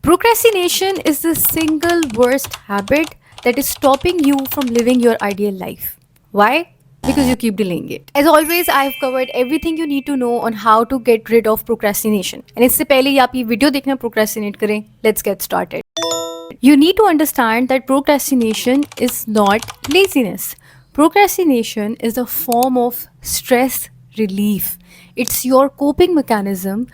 Procrastination is the single worst habit that is stopping you from living your ideal life. Why? Because you keep delaying it. As always, I've covered everything you need to know on how to get rid of procrastination. And इससे पहले ही आप ये video देखना procrastinate करें, let's get started. You need to understand that procrastination is not laziness. Procrastination is a form of stress relief. It's your coping mechanism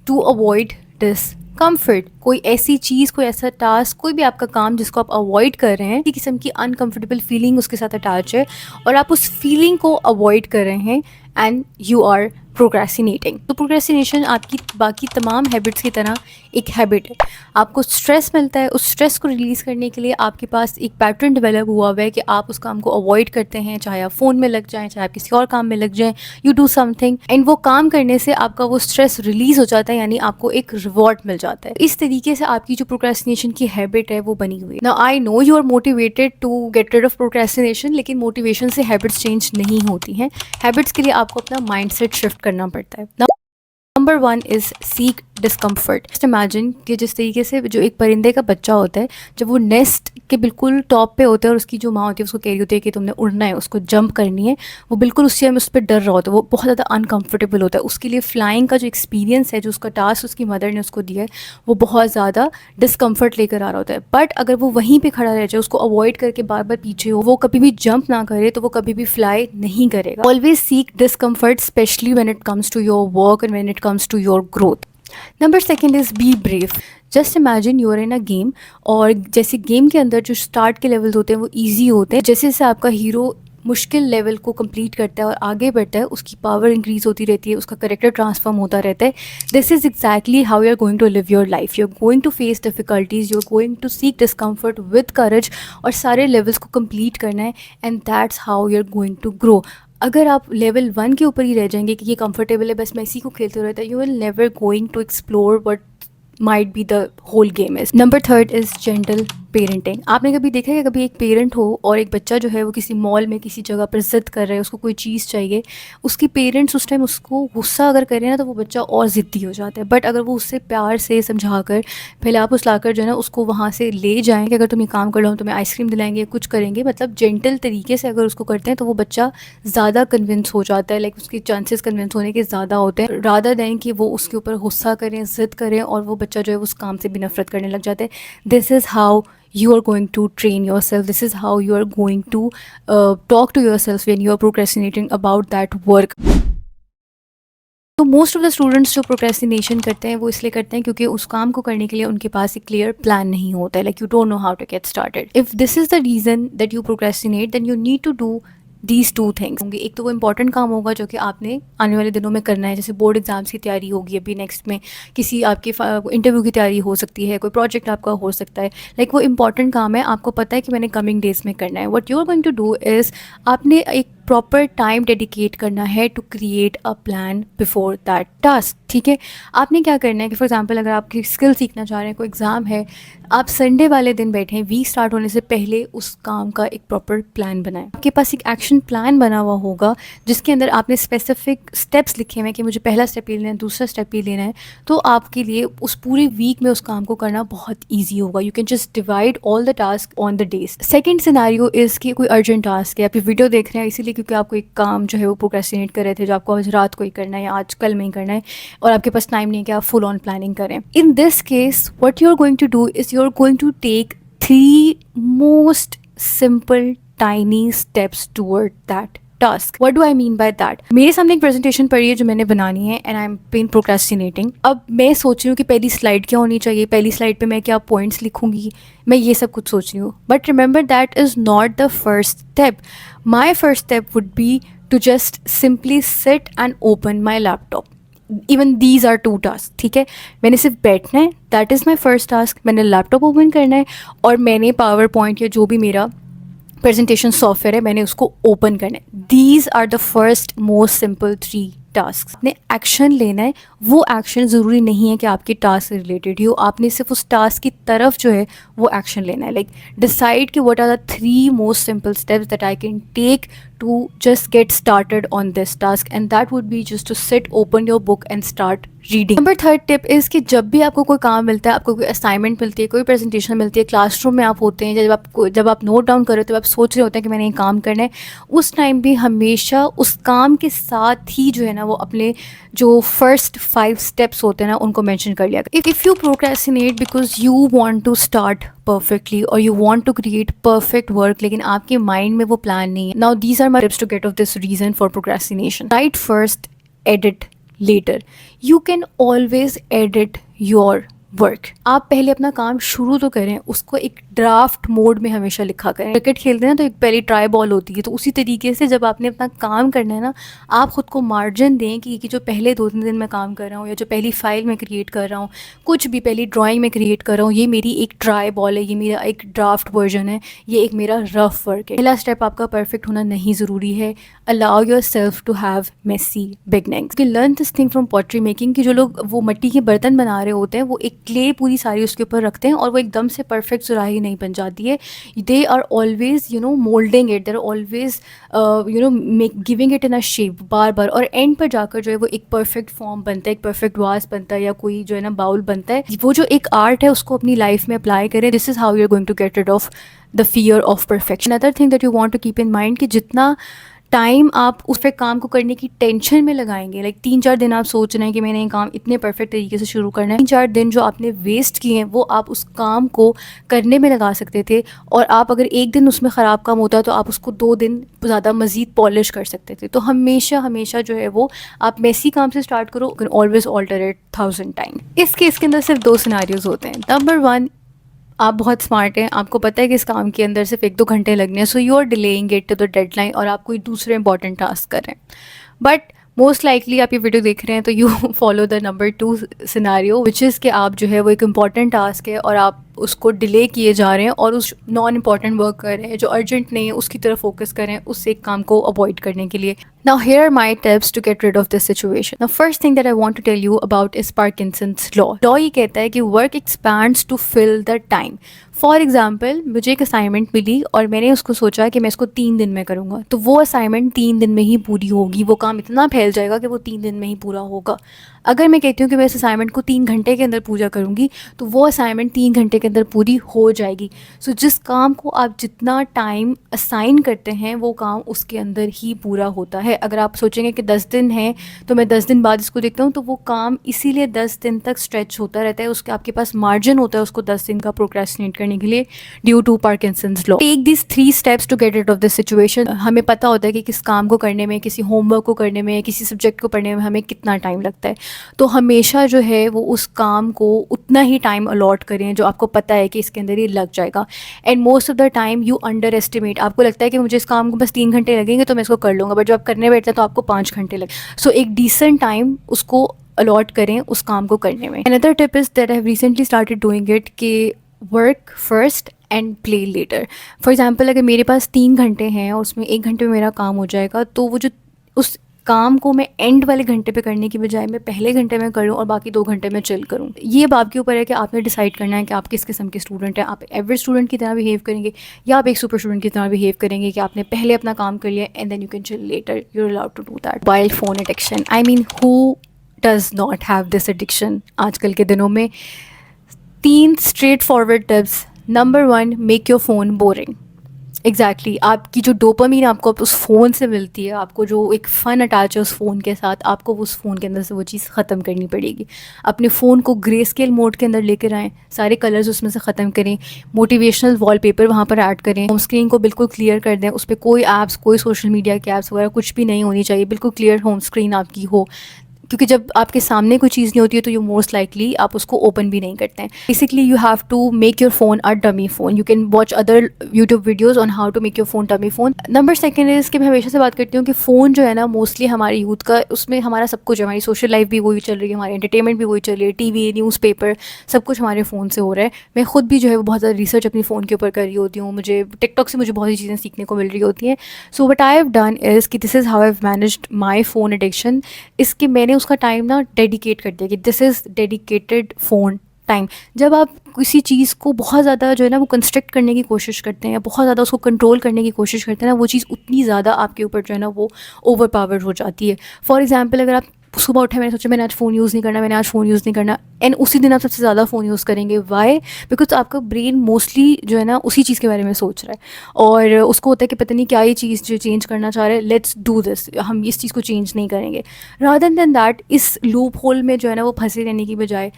to avoid discomfort. कोई ऐसी चीज़, कोई ऐसा टास्क, कोई भी आपका काम जिसको आप अवॉइड कर रहे हैं, किसी किस्म की अनकंफर्टेबल फीलिंग उसके साथ अटैच है और आप उस फीलिंग को अवॉइड कर रहे हैं एंड यू आर प्रोक्रेस्टिनेटिंग. तो प्रोक्रेस्टिनेशन आपकी बाकी तमाम हैबिट्स की तरह एक हैबिट है. आपको स्ट्रेस मिलता है, उस स्ट्रेस को रिलीज़ करने के लिए आपके पास एक पैटर्न डेवलप हुआ हुआ है कि आप उस काम को अवॉइड करते हैं, चाहे आप फ़ोन में लग जाएं, चाहे आप किसी और काम में लग जाएं, यू डू समथिंग एंड वो काम करने से आपका वो स्ट्रेस रिलीज़ हो जाता है, यानी आपको एक रिवॉर्ड मिल जाता है. इस तरीके से आपकी जो प्रोक्रेस्टिनेशन की हैबिट है वो बनी हुई है. Now I know you are motivated to get rid of procrastination, लेकिन मोटिवेशन से हैबिट्स चेंज नहीं होती हैं. हैबिट्स के लिए आपको अपना माइंडसेट शिफ्ट करना पड़ता है. Number 1 is seek discomfort. Just imagine कि जिस तरीके से जो एक परिंदे का बच्चा होता है, जब वो नेस्ट के बिल्कुल टॉप पे होता है और उसकी जो माँ होती है उसको कह रही होती है कि तुमने उड़ना है, उसको जंप करनी है, वो बिल्कुल उस टाइम उस पर डर रहा होता है, वो बहुत ज़्यादा अनकंफर्टेबल होता है. उसके लिए फ़्लाइंग का जो एक्सपीरियंस है, जो उसका टास्क उसकी मदर ने उसको दिया है, वो बहुत ज़्यादा डिस्कम्फर्ट लेकर आ रहा होता है. बट अगर वो वहीं पर खड़ा रह जाए, उसको अवॉइड करके बार बार पीछे हो, वो कभी भी जंप ना करे, तो वो कभी भी फ्लाई नहीं करेगा. Always seek discomfort, specially when it comes to your work and when it comes to your growth. Number 2 is be brave. Just imagine you're in a game, और जैसे गेम के अंदर जो स्टार्ट के लेवल्स होते हैं वो ईजी होते हैं. जैसे जैसे आपका हीरो मुश्किल लेवल को कंप्लीट करता है और आगे बढ़ता है, उसकी पावर इंक्रीज होती रहती है, उसका करेक्टर ट्रांसफॉर्म होता रहता है. This is exactly how you are going to live your life. You are going to face difficulties, you are going to seek discomfort with courage, और सारे लेवल्स को कंप्लीट करना है, and that's how you are going to grow. अगर आप level 1 के ऊपर ही रह जाएंगे कि ये कंफर्टेबल है, बस मैं इसी को खेलते रहता है, you will never going to explore what might be the whole game is. Number 3 is gentle parenting. आपने कभी देखा है कि कभी एक पेरेंट हो और एक बच्चा जो है वो किसी मॉल में किसी जगह पर ज़िद कर रहा है, उसको कोई चीज़ चाहिए, उसके पेरेंट्स उस टाइम उसको गुस्सा अगर करें ना तो वो बच्चा और ज़िद्दी हो जाता है. बट अगर वो उससे प्यार से समझा कर पहले आप उस लाकर जो है ना उसको वहाँ से ले जाएँ कि अगर तुम ये काम कर लो हम तुम्हें आइसक्रीम दिलाएंगे, कुछ करेंगे, मतलब जेंटल तरीके से अगर उसको करते हैं तो वो बच्चा ज़्यादा कन्विंस हो जाता है. लाइक उसके चांसेस कन्विंस होने के ज़्यादा होते हैं, रादर दैन कि वो उसके ऊपर गुस्सा करें, ज़िद करें, और वो बच्चा जो है उस काम से भी नफरत करने लग जाता है. This is how you are going to train yourself. This is how you are going to talk to yourself when you are procrastinating about that work. तो मोस्ट ऑफ द स्टूडेंट्स जो प्रोक्रेस्टिनेशन करते हैं वो इसलिए करते हैं क्योंकि उस काम को करने के लिए उनके पास एक क्लियर प्लान नहीं होता है. Like you don't know how to get started. If this is the reason that you procrastinate, then you need to do these 2 things. एक तो वो इंपॉर्टेंट काम होगा जो कि आपने आने वाले दिनों में करना है, जैसे बोर्ड एग्जाम्स की तैयारी होगी अभी नेक्स्ट में, किसी आपकी इंटरव्यू की तैयारी हो सकती है, कोई प्रोजेक्ट आपका हो सकता है. लाइक वो इंपॉर्टेंट काम है, आपको पता है कि मैंने कमिंग डेज में करना है. What you are going to do is आपने एक प्रॉपर टाइम डेडिकेट करना है to create a plan before that task. ठीक है, आपने क्या करना है कि फॉर एग्जांपल अगर आप स्किल सीखना चाह रहे हैं, कोई एग्ज़ाम है, आप संडे वाले दिन बैठें, वीक स्टार्ट होने से पहले उस काम का एक प्रॉपर प्लान बनाएं. आपके पास एक एक्शन प्लान बना हुआ होगा जिसके अंदर आपने स्पेसिफिक स्टेप्स लिखे हुए हैं कि मुझे पहला स्टेप ये लेना है, दूसरा स्टेप ये लेना है. तो आपके लिए उस पूरे वीक में उस काम को करना बहुत ईजी होगा. You can just divide all the task on the days. Second scenario is कि कोई अर्जेंट टास्क है, आप ये वीडियो देख रहे हैं इसीलिए क्योंकि आपको एक काम जो है वो प्रोक्रेस्टिनेट कर रहे थे, जो आपको आज रात को ही करना है या आज कल में ही करना है, और आपके पास टाइम नहीं है कि आप फुल ऑन प्लानिंग करें. In this case what you are going to do is you are going to take 3 most simple tiny steps toward that task. What do I mean by that? मेरे सामने एक presentation पड़ी है जो मैंने बनानी है and I am been procrastinating. अब मैं सोच रही हूँ कि पहली स्लाइड क्या होनी चाहिए, पहली स्लाइड पे मैं क्या पॉइंट्स लिखूंगी, मैं ये सब कुछ सोच रही हूँ. But remember that is not the first step. My first step would be to just simply sit and open my laptop. Even these are 2 task. ठीक है, मैंने सिर्फ बैठना है, that is my first task. मैंने लैपटॉप ओपन करना है और मैंने पावर पॉइंट या जो भी मेरा प्रेजेंटेशन सॉफ्टवेयर है मैंने उसको ओपन करना है. These are the first most simple 3 task. आपने एक्शन लेना है. वो एक्शन ज़रूरी नहीं है कि आपके टास्क से रिलेटेड ही हो, आपने सिर्फ उस टास्क की तरफ जो है वो एक्शन लेना है. लाइक डिसाइड कि what are the 3 most simple steps that I can take to just get started on this task, and that would be just to sit, open your book and start reading. Number third tip is कि जब भी आपको कोई काम मिलता है, आपको कोई असाइनमेंट मिलती है, कोई प्रेजेंटेशन मिलती है, क्लासरूम में आप होते हैं, जब आप नोट डाउन कर रहे हो, तो आप सोच रहे होते हैं कि मैंने ये काम करना है, उस टाइम भी हमेशा उस काम के साथ ही जो है ना वो अपने जो फर्स्ट 5 स्टेप्स होते हैं ना उनको मेंशन कर लिया। If you procrastinate because you want to start perfectly और you want to create perfect work, लेकिन आपके माइंड में वो प्लान नहीं है, now these are my tips to get off this reason for procrastination. Right first, edit later. You can always edit your work. आप पहले अपना काम शुरू तो करें, उसको एक ड्राफ्ट मोड में हमेशा लिखा करें। क्रिकेट खेलते हैं तो एक पहली ट्राई बॉल होती है, तो उसी तरीके से जब आपने अपना काम करना है ना, आप ख़ुद को मार्जिन दें कि जो पहले 2-3 दिन मैं काम कर रहा हूँ या जो पहली फाइल मैं क्रिएट कर रहा हूँ, कुछ भी पहली ड्राइंग में क्रिएट कर रहा हूँ, ये मेरी एक ट्राई बॉल है, ये मेरा एक ड्राफ्ट वर्जन है, ये एक मेरा रफ वर्क है। पहला स्टेप आपका परफेक्ट होना नहीं ज़रूरी है। Allow yourself to have messy beginnings. Learn this thing from pottery making कि जो लोग वो मिट्टी के बर्तन बना रहे होते हैं, वो एक क्ले पूरी सारी उसके ऊपर रखते हैं और वो एकदम से परफेक्ट सुराही नहीं बन जाती है। They are always moulding it, they are always giving it in a shape बार बार, और एंड पर जाकर जो है वो एक परफेक्ट फॉर्म बनता है, एक परफेक्ट वास बनता है, या कोई जो है ना बाउल बनता है। वो जो एक आर्ट है उसको अपनी लाइफ में अप्लाई करें। This is how you are going to get rid of the fear of perfection. Other thing that you want to keep in mind कि जितना टाइम आप उस पे काम को करने की टेंशन में लगाएंगे, लाइक 3-4 दिन आप सोच रहे हैं कि मैंने ये काम इतने परफेक्ट तरीके से शुरू करना है, 3-4 दिन जो आपने वेस्ट किए हैं वो आप उस काम को करने में लगा सकते थे, और आप अगर एक दिन उसमें ख़राब काम होता है तो आप उसको 2 दिन ज़्यादा मज़ीद पॉलिश कर सकते थे। तो हमेशा हमेशा जो है वो आप मेसी काम से स्टार्ट करो, can always alter it 1000 time. इस केस के अंदर सिर्फ 2 सिनारियोज होते हैं। नंबर 1, आप बहुत स्मार्ट हैं, आपको पता है कि इस काम के अंदर सिर्फ 1-2 घंटे लगने हैं, so you are delaying it to the deadline, और आप कोई दूसरे इंपॉर्टेंट टास्क कर रहे हैं। बट मोस्ट लाइकली आप ये वीडियो देख रहे हैं तो you follow the number 2 scenario, which is कि आप जो है वो एक इंपॉर्टेंट टास्क है और आप उसको डिले किए जा रहे हैं और उस नॉन इम्पॉर्टेंट वर्क कर रहे हैं जो अर्जेंट नहीं है, उसकी तरफ फोकस करें उस एक काम को अवॉइड करने के लिए। Now here are my tips to get rid of this situation. The first thing that I want to tell you about is Parkinson's law. Law ये कहता है कि work expands to fill the time. For example, मुझे एक assignment मिली और मैंने उसको सोचा कि मैं इसको 3 दिन में करूँगा, तो वो असाइनमेंट 3 दिन में ही पूरी होगी, वो काम इतना फैल जाएगा कि वो 3 दिन में ही पूरा होगा। अगर मैं कहती हूँ कि मैं इस असाइनमेंट को 3 घंटे के अंदर पूरा करूँगी, तो वो असाइनमेंट 3 घंटे के अंदर पूरी हो जाएगी। सो जिस काम को आप जितना टाइम असाइन करते हैं वो काम उसके अंदर ही पूरा होता है। अगर आप सोचेंगे कि 10 दिन हैं तो मैं 10 दिन बाद इसको देखता हूँ, तो वो काम इसीलिए 10 दिन तक स्ट्रेच होता रहता है, उसके आपके पास मार्जिन होता है उसको 10 दिन का प्रोक्रेस्टिनेट करने के लिए, due to Parkinson's law. Take this 3 steps to get rid of this situation. हमें पता होता है कि किस काम को करने में, किसी होमवर्क को करने में, किसी सब्जेक्ट को पढ़ने में हमें कितना टाइम लगता है, तो हमेशा जो है वो उस काम को उतना ही टाइम अलॉट करें जो आपको पता है कि इसके अंदर ही लग जाएगा। And most of the time you under estimate, आपको लगता है कि मुझे इस काम को बस 3 घंटे लगेंगे तो मैं इसको कर लूँगा, बट जब आप करने बैठते हैं तो आपको 5 घंटे लगे। सो एक डिसेंट टाइम उसको अलॉट करें उस काम को करने में। Another tip is that I have recently started doing it कि work first and play later. For example, अगर मेरे पास 3 घंटे हैं और उसमें 1 घंटे में मेरा काम हो जाएगा, तो वो जो उस काम को मैं एंड वाले घंटे पे करने की बजाय मैं पहले घंटे में करूँ और बाकी 2 घंटे में चिल करूँ। ये अब आपके ऊपर है कि आपने डिसाइड करना है कि आप किस किस्म के स्टूडेंट हैं। आप एवरेज स्टूडेंट की तरह बिहेव करेंगे या आप एक सुपर स्टूडेंट की तरह बिहेव करेंगे कि आपने पहले अपना काम कर लिया and then you can chill later. You are allowed to do that. Mobile phone addiction, I mean who does not have this addiction आजकल के दिनों में। 3 straightforward tips. Number 1, make your phone boring. Exactly आपकी जो dopamine आपको उस phone से मिलती है, आपको जो एक फ़न अटैच है उस फ़ोन के साथ, आपको उस फ़ोन के अंदर से वो चीज़ ख़त्म करनी पड़ेगी। अपने फ़ोन को ग्रे स्केल मोड के अंदर लेकर आएँ, सारे कलर्स उसमें से ख़त्म करें, मोटिवेशनल वॉलपेपर वहाँ पर ऐड करें, होम स्क्रीन को बिल्कुल क्लियर कर दें, उस पर कोई ऐप्स, कोई सोशल मीडिया के ऐप्स वगैरह कुछ भी नहीं होनी चाहिए, बिल्कुल क्लियर होम स्क्रीन आपकी हो, क्योंकि जब आपके सामने कोई चीज़ नहीं होती है तो यू मोस्ट लाइकली आप उसको ओपन भी नहीं करते हैं। Basically you have to make your phone a dummy phone. You can watch other YouTube videos on how to make your phone dummy phone. Number 2 is कि मैं हमेशा से बात करती हूँ कि फ़ोन जो है ना मोस्टली हमारे यूथ का, उसमें हमारा सब कुछ है, हमारी सोशल लाइफ भी वही चल रही है, हमारी एंटरटेनमेंट भी वही चल रही है, टीवी, न्यूज़पेपर, सब कुछ हमारे फ़ोन से हो रहा है। मैं खुद भी जो है वो बहुत ज़्यादा रिसर्च अपनी फ़ोन के ऊपर कर रही होती हूँ, मुझे टिकटॉक से मुझे बहुत सी चीज़ें सीखने को मिल रही होती हैं। So what I have done is कि this is how I have managed my phone addiction, इसके मैंने उसका टाइम ना डेडिकेट कर दिया कि this is dedicated phone time. जब आप किसी चीज़ को बहुत ज़्यादा जो है ना वो कंस्ट्रक्ट करने की कोशिश करते हैं या बहुत ज़्यादा उसको कंट्रोल करने की कोशिश करते हैं ना, वो चीज़ उतनी ज़्यादा आपके ऊपर जो है ना वो ओवर पावर हो जाती है। फॉर एग्ज़ाम्पल, अगर आप सुबह उठे, मैंने सोचा मैंने आज फ़ोन यूज़ नहीं करना, मैंने आज फ़ोन यूज़ नहीं करना, एंड उसी दिन आप सबसे ज़्यादा फ़ोन यूज़ करेंगे। वाई? बिकॉज़ आपका ब्रेन मोस्टली जो है ना उसी चीज़ के बारे में सोच रहा है, और उसको होता है कि पता नहीं क्या ये चीज़ जो चेंज करना चाह रहे हैं, लेट्स डू दिस, हम इस चीज़ को चेंज नहीं करेंगे। रादर देन दैट, इस लूप होल में जो है ना वो फंसे रहने की बजाय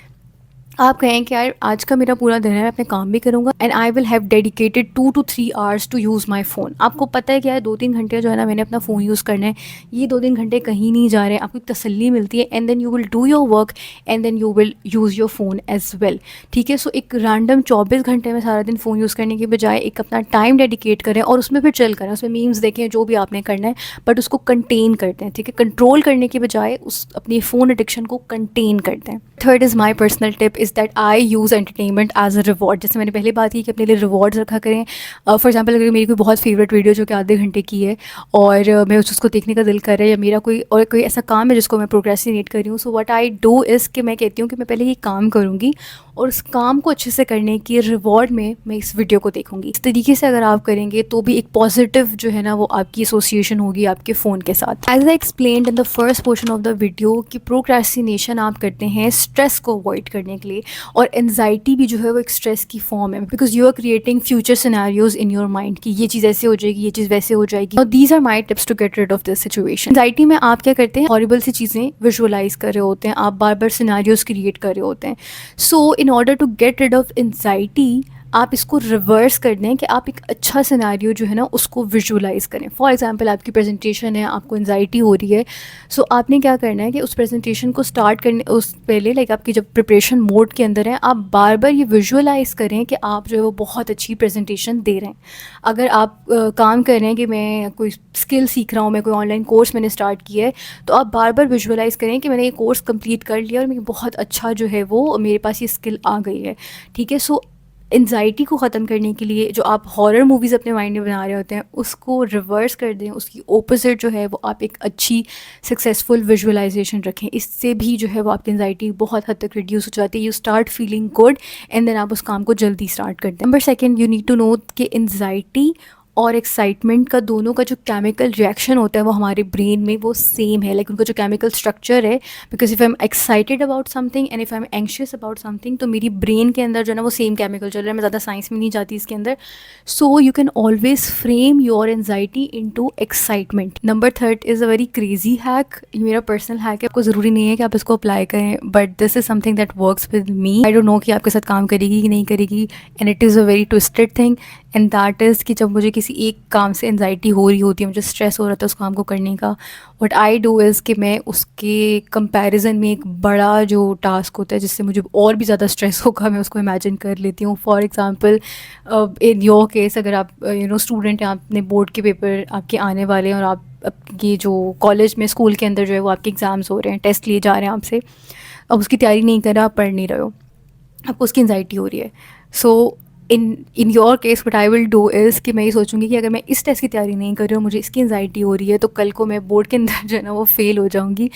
आप कहें कि यार आज का मेरा पूरा दिन है, मैं अपने काम भी करूँगा, and I will have dedicated 2 to 3 hours to use my phone. आपको पता है क्या है, 2-3 घंटे जो है ना मैंने अपना फ़ोन यूज़ करना है, ये 2-3 घंटे कहीं नहीं जा रहे हैं, आपको एक तसल्ली मिलती है, and then you will do your work and then you will use your phone as well. ठीक है, सो एक रैंडम 24 घंटे में सारा दिन फ़ोन यूज़ करने के बजाय एक अपना टाइम डेडिकेट करें और उसमें फिर चिल करें, उसमें मीम्स देखें, जो भी आपने करना है, बट उसको कंटेन करते हैं। ठीक है, कंट्रोल करने के बजाय उस अपनी फ़ोन एडिक्शन को कंटेन करते हैं। Third is my personal tip is that I use entertainment as a reward. जैसे मैंने पहले बात की कि अपने लिए रिवॉर्ड्स रखा करें। फॉर एग्जांपल, अगर मेरी कोई बहुत फेवरेट वीडियो जो कि आधे घंटे की है और मैं उसको देखने का दिल कर रहा है, या मेरा कोई ऐसा काम है जिसको मैं प्रोक्रेस्टिनेट कर रही हूँ, so what I do is कि मैं कहती हूँ कि मैं पहले ये काम करूँगी और उस काम को अच्छे से करने की रिवॉर्ड में मैं इस वीडियो को देखूँगी। इस तरीके से अगर आप करेंगे तो भी एक पॉजिटिव जो है ना वो आपकी एसोसिएशन होगी आपके फ़ोन के साथ। As I explained in the first portion of the video कि प्रोक्रेस्टिनेशन आप करते हैं स्ट्रेस को अवॉइड करने के लिए, और एनजाइटी भी जो है वो एक स्ट्रेस की फॉर्म है, because you are creating future scenarios in your mind कि ये चीज़ ऐसे हो जाएगी, ये चीज़ वैसे हो जाएगी। और these are my tips to get rid of this situation. Anxiety में आप क्या करते हैं, हॉरिबल सी चीज़ें विजुअलाइज कर रहे होते हैं, आप बार बार सिनेरियोज क्रिएट कर रहे होते हैं। So in order to get rid of anxiety, आप इसको रिवर्स कर दें कि आप एक अच्छा सिनेरियो जो है ना उसको विजुअलाइज़ करें। फॉर एग्जांपल, आपकी प्रेजेंटेशन है, आपको एंजाइटी हो रही है, सो आपने क्या करना है कि उस प्रेजेंटेशन को स्टार्ट करने उस पहले आपकी जब प्रिपरेशन मोड के अंदर है, आप बार बार ये विजुअलाइज़ करें कि आप जो है वो बहुत अच्छी प्रेजेंटेशन दे रहे हैं। अगर आप काम कर रहे हैं कि मैं कोई स्किल सीख रहा हूँ, मैं कोई ऑनलाइन कोर्स मैंने स्टार्ट किया है, तो आप बार बार विजुअलाइज़ करें कि मैंने ये कोर्स कंप्लीट कर लिया और मैं बहुत अच्छा जो है वो मेरे पास ये स्किल आ गई है। ठीक है, सो एंजाइटी को ख़त्म करने के लिए जो आप हॉरर मूवीज़ अपने माइंड में बना रहे होते हैं उसको रिवर्स कर दें, उसकी ओपोजिट जो है वो आप एक अच्छी सक्सेसफुल विजुअलाइजेशन रखें। इससे भी जो है वो आपकी एंजाइटी बहुत हद तक रिड्यूस हो जाती है। You start feeling good and then आप उस काम को जल्दी स्टार्ट कर दें। Number second, you need to know कि एंजाइटी और एक्साइटमेंट का दोनों का जो केमिकल रिएक्शन होता है वो हमारे ब्रेन में वो सेम है, उनका जो केमिकल स्ट्रक्चर है, because if I am excited about something and if I am anxious about something, तो मेरी ब्रेन के अंदर जो है ना वो सेम केमिकल चल रहा है। मैं ज़्यादा साइंस में नहीं जाती इसके अंदर। So you can always frame your anxiety into excitement. Number third is a very crazy hack, ये मेरा पर्सनल हैक है, आपको ज़रूरी नहीं है कि आप इसको अप्लाई करें, but this is something that works with me. I don't know कि आपके साथ काम करेगी कि नहीं करेगी, and it is a very twisted thing, and that is कि जब मुझे किसी एक काम से एनजाइटी हो रही होती है, मुझे स्ट्रेस हो रहा था उस काम को करने का, व्हाट आई डू इज़ कि मैं उसके कंपैरिजन में एक बड़ा जो टास्क होता है जिससे मुझे और भी ज़्यादा स्ट्रेस होगा, मैं उसको इमेजिन कर लेती हूँ। For example, in your case, अगर आप स्टूडेंट हैं, आपने बोर्ड के पेपर आपके आने वाले हैं और आप ये जो कॉलेज में स्कूल के अंदर जो है वो आपके एग्ज़ाम्स हो रहे हैं, टेस्ट लिए जा रहे हैं आपसे, अब उसकी तैयारी नहीं कर रहा, आप पढ़ नहीं रहे हो, आपको उसकी एनजाइटी हो रही है। So in your case what I will do is कि मैं ये सोचूंगी कि अगर मैं इस टेस्ट की तैयारी नहीं कर रही हूँ, मुझे इसकी एनजाइटी हो रही है, तो कल को मैं बोर्ड के अंदर जो है ना वो फ़ेल हो जाऊँगी,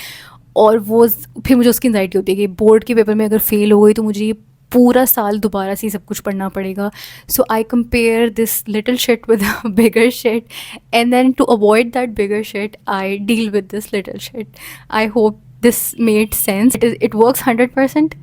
और वो फिर मुझे उसकी एनजाइटी होती है कि बोर्ड के पेपर में अगर फ़ेल हो गई तो मुझे ये पूरा साल दोबारा से सब कुछ पढ़ना पड़ेगा। So I compare this little shit with a bigger shit, and then to avoid that bigger shit I deal with this little shit. I hope this made sense. It works 100%,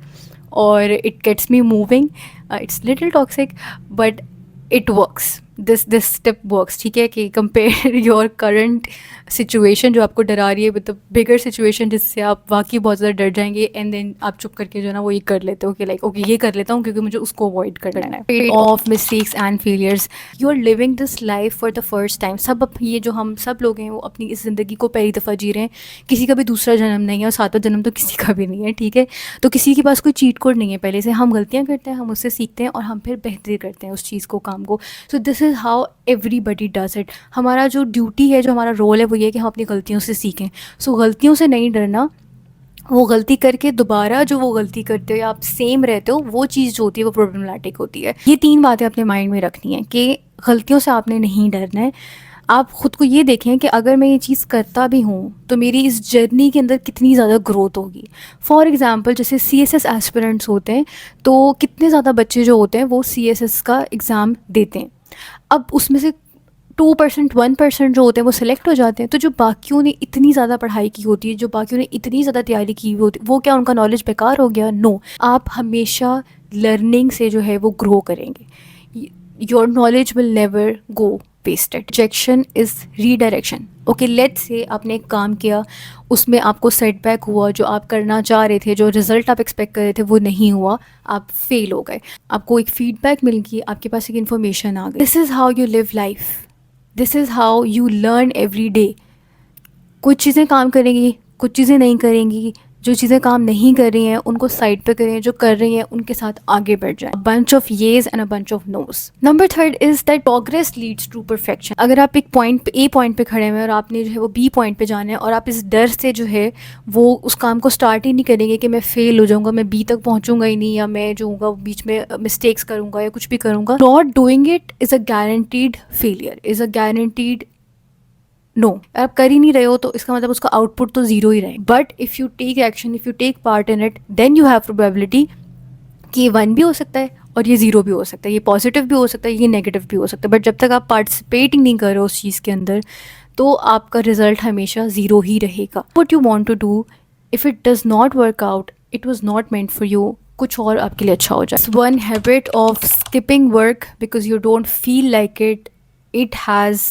or it gets me moving. It's little toxic, but it works. This tip works. ठीक है, कि compare your current situation जो आपको डरा रही है with the bigger situation जिससे आप वाकई बहुत ज़्यादा डर जाएंगे, एंड देन आप चुप करके जो है ना वो ये कर लेते हो कि लाइक ओके ये कर लेता हूँ क्योंकि मुझे उसको अवॉइड करना है। Paid off mistakes and failures, you are living this life for the first time. ये जो हम सब लोग हैं वो अपनी इस ज़िंदगी को पहली दफ़ा जी रहे हैं। किसी का भी दूसरा जन्म नहीं है और सातवां जन्म तो किसी का भी नहीं है। ठीक है, तो किसी के पास कोई चीट कोड नहीं है पहले से। हम गलतियाँ करते हैं, हम उससे सीखते हैं और हम फिर बेहतर करते हैं उस चीज़ को, काम को। So this is how everybody does it. हमारा जो ड्यूटी है, जो हमारा रोल है, वो ये है कि हम अपनी गलतियों से सीखें। सो गलतियों से नहीं डरना, वो गलती करके दोबारा जो वो गलती करते हो या आप सेम रहते हो, वो चीज़ जो होती है वो प्रॉब्लमैटिक होती है। ये 3 बातें अपने माइंड में रखनी है कि गलतियों से आपने नहीं डरना है। आप ख़ुद को ये देखें कि अगर मैं ये चीज़ करता भी हूँ तो मेरी इस जर्नी के अंदर कितनी ज़्यादा ग्रोथ होगी। फॉर एग्ज़ाम्पल, जैसे CSS एस्पिरेंट्स होते हैं, तो कितने ज़्यादा बच्चे जो होते हैं वो CSS का एग्ज़ाम देते हैं। अब उसमें से 2% 1% जो होते हैं वो सिलेक्ट हो जाते हैं। तो जो बाकियों ने इतनी ज़्यादा पढ़ाई की होती है, जो बाकियों ने इतनी ज़्यादा तैयारी की होती है, वो क्या उनका नॉलेज बेकार हो गया? नो, आप हमेशा लर्निंग से जो है वो ग्रो करेंगे। Your knowledge will never go wasted. Rejection is redirection. Okay, let's say आपने एक काम किया, उसमें आपको सेटबैक हुआ, जो आप करना चाह रहे थे, जो रिजल्ट आप एक्सपेक्ट कर रहे थे वो नहीं हुआ, आप फेल हो गए, आपको एक फीडबैक मिल गई, आपके पास एक इन्फॉर्मेशन आ गई। This is how you live life, this is how you learn every day. कुछ चीज़ें काम करेंगी, कुछ चीज़ें नहीं करेंगी। जो चीज़ें काम नहीं कर रही हैं उनको साइड पे करें, जो कर रही हैं उनके साथ आगे बढ़ जाएं। Bunch of yes and a bunch of noes. Number third is that progress leads to perfection. अगर आप एक पॉइंट पे, ए पॉइंट पे खड़े हैं और आपने जो है वो बी पॉइंट पे जाना है, और आप इस डर से जो है वो उस काम को स्टार्ट ही नहीं करेंगे कि मैं फेल हो जाऊँगा, मैं बी तक पहुँचूंगा ही नहीं, या मैं जो होगा बीच में मिस्टेक्स करूँगा या कुछ भी करूँगा, not doing it is a guaranteed failure, is a guaranteed no. आप कर ही नहीं रहे हो तो इसका मतलब उसका आउटपुट तो जीरो ही रहे। But if you take action, if you take part in it, then you have probability कि ये 1 भी हो सकता है और ये 0 भी हो सकता है, ये पॉजिटिव भी हो सकता है, ये नेगेटिव भी हो सकता है। बट जब तक आप पार्टिसिपेट ही नहीं कर रहे हो उस चीज़ के अंदर, तो आपका रिजल्ट हमेशा 0 ही रहेगा। What you want to do, if it does not work out, it was not meant for you, कुछ और आपके लिए अच्छा हो जाए। One habit of skipping work because you don't feel like it, it has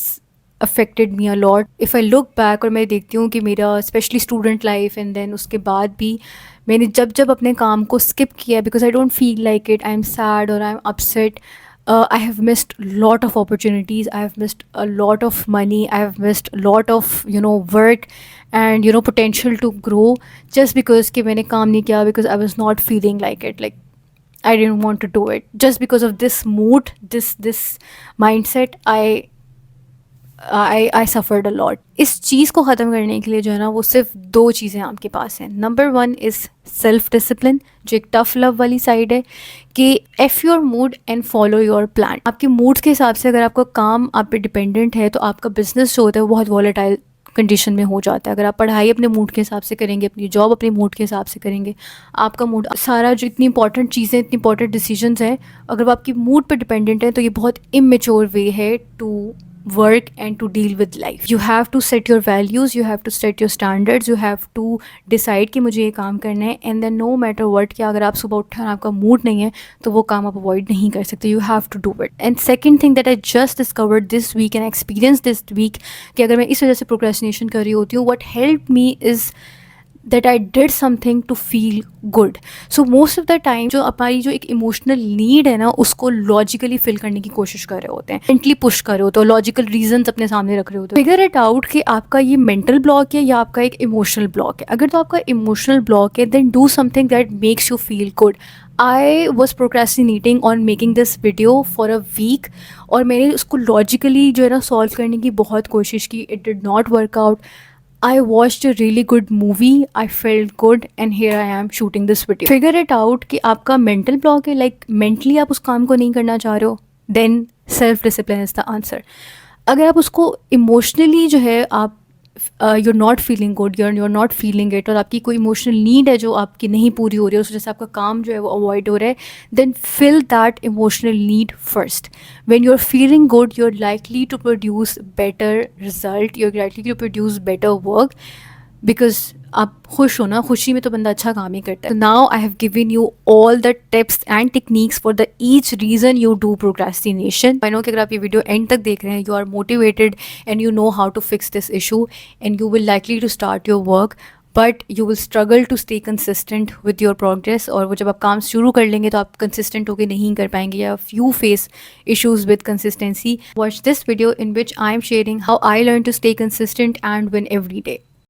affected me a lot. If I look back, और मैं देखती हूँ कि मेरा specially student life and then उसके बाद भी मैंने जब जब अपने काम को स्किप किया because I don't feel like it, I am sad और I am upset, I have missed lot of opportunities, I have missed a lot of money, I have missed a lot of work and potential to grow, just because कि मैंने काम नहीं किया, because I was not feeling like it, like I didn't want to do it, just because of this mood, this mindset, I suffered a lot. इस चीज़ को ख़त्म करने के लिए जो है ना, वो सिर्फ 2 चीज़ें आपके पास हैं। नंबर 1 इज़ सेल्फ डिसिप्लिन, जो एक टफ लव वाली साइड है, कि F your mood and follow your plan. आपके मूड के हिसाब से अगर आपका काम आप पे डिपेंडेंट है, तो आपका बिजनेस जो होता है वो बहुत वॉलेटाइल कंडीशन में हो जाता है। अगर आप पढ़ाई अपने मूड के हिसाब से करेंगे, अपनी जॉब अपने मूड के हिसाब से करेंगे, आपका मूड, सारा जो इतनी इंपॉर्टेंट चीज़ें, इतनी इंपॉर्टेंट डिसीजंस हैं, अगर वो आपकी मूड पर डिपेंडेंट है, तो ये बहुत इमेच्योर वे है to work and to deal with life. You have to set your values, you have to set your standards, you have to decide कि मुझे ये काम करना है, and then no matter what, कि अगर आप सुबह उठे और आपका मूड नहीं है तो वो काम आप अवॉइड नहीं कर सकते, you have to do it. And second thing that I just discovered this week and experienced this week, कि अगर मैं इस वजह से procrastination कर रही होती हूँ, what helped me is that I did something to feel good. So most of the time जो हमारी जो एक इमोशनल नीड है ना, उसको लॉजिकली फिल करने की कोशिश कर रहे होते हैं, मेंटली पुश कर रहे होते हो, लॉजिकल रीजंस अपने सामने रख रहे होते हो। फिगर इट आउट कि आपका ये मेंटल ब्लॉक है या आपका एक इमोशनल ब्लॉक है। अगर तो आपका इमोशनल ब्लॉक है, then do something that makes you feel good. I was procrastinating on making this video for a week, और मैंने उसको लॉजिकली जो है ना सॉल्व करने की बहुत कोशिश की। It did not work out. I watched a really good movie, I felt good, and here I am shooting this video. Figure it out कि आपका mental block है, like mentally आप उस काम को नहीं करना चाह रहे हो, then self discipline is the answer. अगर आप उसको emotionally जो है आप you're not feeling good, you're not feeling it, और आपकी कोई इमोशनल नीड है जो आपकी नहीं पूरी हो रही है, उस वजह से आपका काम जो है वो अवॉइड हो रहा है, then fill that emotional need first. When you are feeling good, you are likely to produce better result, you are likely to produce better work, because आप खुश हो ना, खुशी में तो बंदा अच्छा काम ही करता है. Now I have given you all the tips and techniques for the each reason you do procrastination. I know कि अगर आप ये वीडियो एंड तक देख रहे हैं, you are motivated and you know how to fix this issue and you will likely to start your work, but you will struggle to stay consistent with your progress. और वो जब आप काम शुरू कर लेंगे तो आप कंसिस्टेंट होकर नहीं कर पाएंगे, या you face issues with consistency. Watch this video in which I am sharing how I learned to stay consistent and win every day.